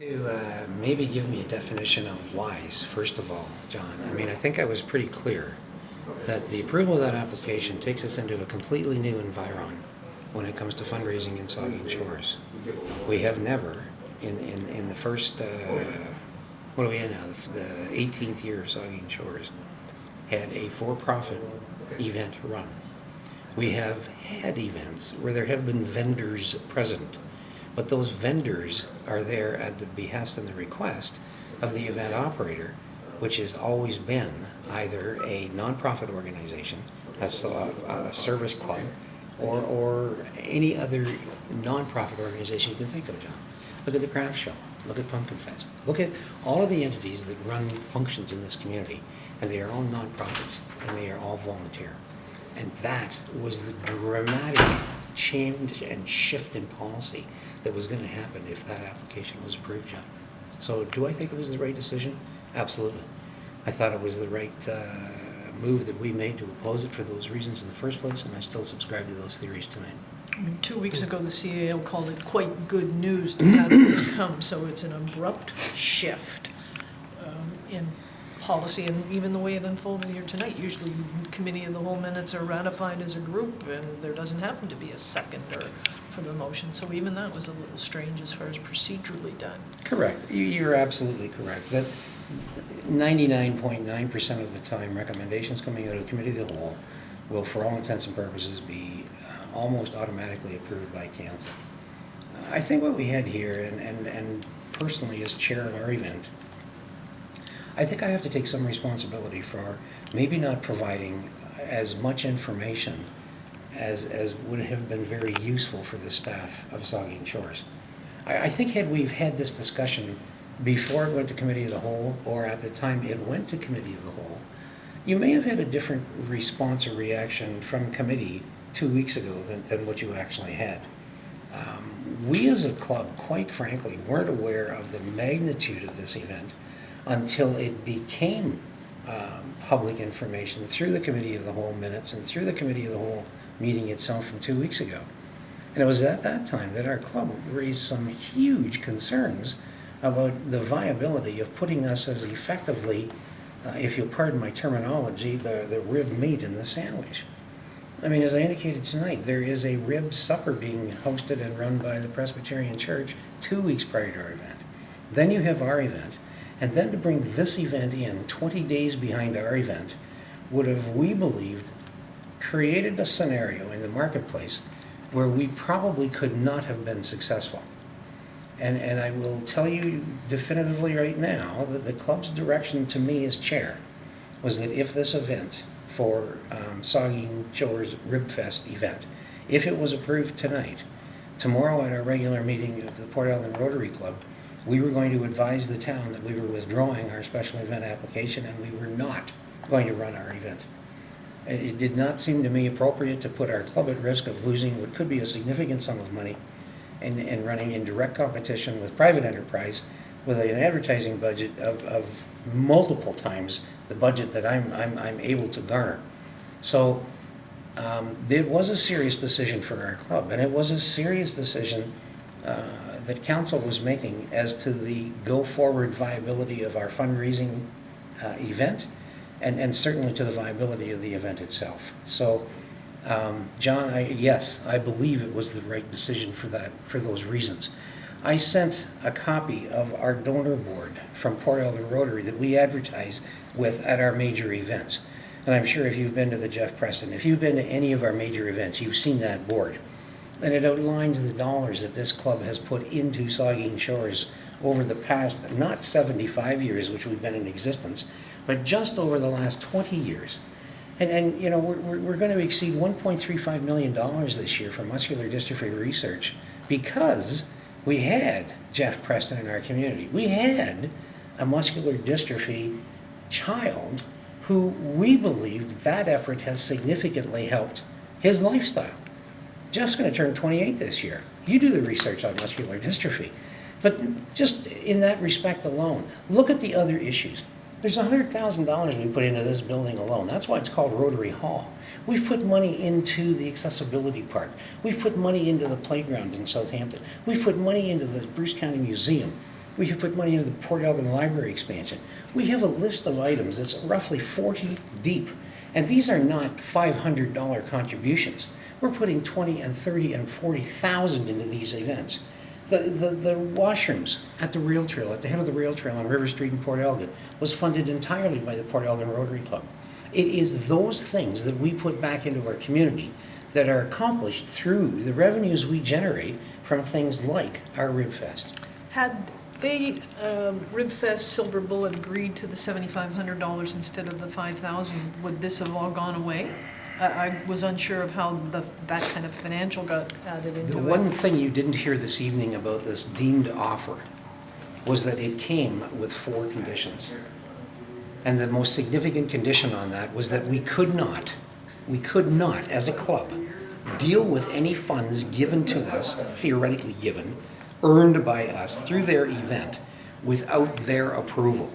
To maybe give me a definition of wise, first of all, John. I mean, I think I was pretty clear that the approval of that application takes us into a completely new environment when it comes to fundraising in Saugeen Shores. We have never, in the first, what are we in now, the 18th year of Saugeen Shores, had a for-profit event run. We have had events where there have been vendors present, but those vendors are there at the behest and the request of the event operator, which has always been either a nonprofit organization, a service club, or any other nonprofit organization you can think of, John. Look at the craft show. Look at Pumpkin Fest. Look at all of the entities that run functions in this community, and they are all nonprofits, and they are all volunteer. And that was the dramatic change and shift in policy that was going to happen if that application was approved, John. So do I think it was the right decision? Absolutely. I thought it was the right move that we made to oppose it for those reasons in the first place, and I still subscribe to those theories tonight. I mean, 2 weeks ago, the CAO called it quite good news to have this come, so it's an abrupt shift in policy, and even the way it unfolded here tonight. Usually, committee of the whole minutes are ratified as a group, and there doesn't happen to be a seconder for the motion, so even that was a little strange as far as procedurally done. Correct. You're absolutely correct. That 99.9% of the time, recommendations coming out of the committee of the whole will, for all intents and purposes, be almost automatically approved by council. I think what we had here, and personally as chair of our event, I think I have to take some responsibility for maybe not providing as much information as would have been very useful for the staff of Saugeen Shores. I think had we had this discussion before it went to committee of the whole, or at the time it went to committee of the whole, you may have had a different response or reaction from committee 2 weeks ago than what you actually had. We as a club, quite frankly, weren't aware of the magnitude of this event until it became public information through the committee of the whole minutes and through the committee of the whole meeting itself from 2 weeks ago. And it was at that time that our club raised some huge concerns about the viability of putting us as effectively, if you'll pardon my terminology, the rib meat in the sandwich. I mean, as I indicated tonight, there is a rib supper being hosted and run by the Presbyterian Church 2 weeks prior to our event. Then you have our event. And then to bring this event in 20 days behind our event would have, we believed, created a scenario in the marketplace where we probably could not have been successful. And I will tell you definitively right now that the club's direction to me as chair was that if this event for Saugeen Shores Ribfest event, if it was approved tonight, tomorrow at our regular meeting of the Port Elgin Rotary Club, we were going to advise the town that we were withdrawing our special event application and we were not going to run our event. It did not seem to me appropriate to put our club at risk of losing what could be a significant sum of money and running in direct competition with private enterprise with an advertising budget of multiple times the budget that I'm able to garner. So it was a serious decision for our club, and it was a serious decision that council was making as to the go-forward viability of our fundraising event, and certainly to the viability of the event itself. So, John, yes, I believe it was the right decision for those reasons. I sent a copy of our donor board from Port Elgin Rotary that we advertise with at our major events. And I'm sure if you've been to the Jeff Preston, if you've been to any of our major events, you've seen that board. And it outlines the dollars that this club has put into Saugeen Shores over the past, not 75 years, which we've been in existence, but just over the last 20 years. And you know, we're going to exceed $1.35 million this year for muscular dystrophy research because we had Jeff Preston in our community. We had a muscular dystrophy child who we believe that effort has significantly helped his lifestyle. Jeff's going to turn 28 this year. You do the research on muscular dystrophy. But just in that respect alone, look at the other issues. There's $100,000 we put into this building alone. That's why it's called Rotary Hall. We've put money into the accessibility park. We've put money into the playground in Southampton. We've put money into the Bruce County Museum. We have put money into the Port Elgin Library expansion. We have a list of items that's roughly 40 deep. And these are not $500 contributions. We're putting 20 and 30 and 40,000 into these events. The washrooms at the rail trail, at the head of the rail trail on River Street in Port Elgin, was funded entirely by the Port Elgin Rotary Club. It is those things that we put back into our community that are accomplished through the revenues we generate from things like our Ribfest. Had they, Ribfest, Silver Bullet agreed to the $7,500 instead of the $5,000, would this have all gone away? I was unsure of how that kind of financial got added into The it. one thing you didn't hear this evening about this deemed offer was that it came with 4 conditions. And the most significant condition on that was that we could not, as a club, deal with any funds given to us, theoretically given, earned by us through their event without their approval.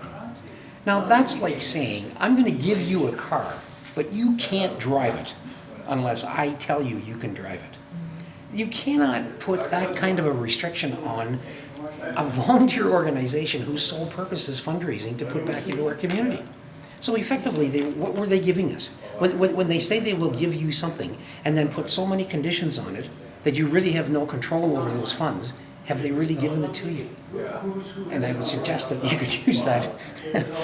Now that's like saying, I'm going to give you a car, but you can't drive it unless I tell you you can drive it. You cannot put that kind of a restriction on a volunteer organization whose sole purpose is fundraising to put back into our community. So effectively, what were they giving us? When they say they will give you something and then put so many conditions on it that you really have no control over those funds, have they really given it to you? And I would suggest that you could use that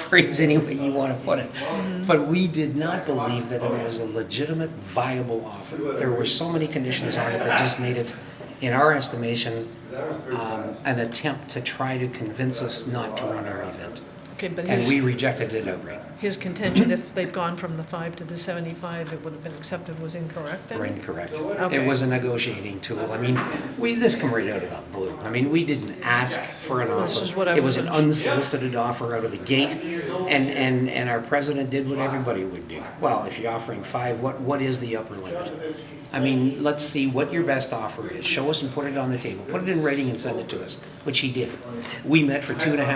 phrase any way you want to put it. But we did not believe that it was a legitimate, viable offer. There were so many conditions on it that just made it, in our estimation, an attempt to try to convince us not to run our event. Okay, but And we rejected it outright. his contention, if they'd gone from the 5 to the 75, it would have been accepted, was incorrect then? We're incorrect. Okay. It was a negotiating tool. I mean, this come right out of the blue. I mean, we didn't ask for an offer. This is what I It was an wanted. unsolicited offer out of the gate, and our president did what everybody would do. Well, if you're offering 5, what is the upper limit? I mean, let's see what your best offer is. Show us and put it on the table. Put it in writing and send it to us, which he did. We met for 2.5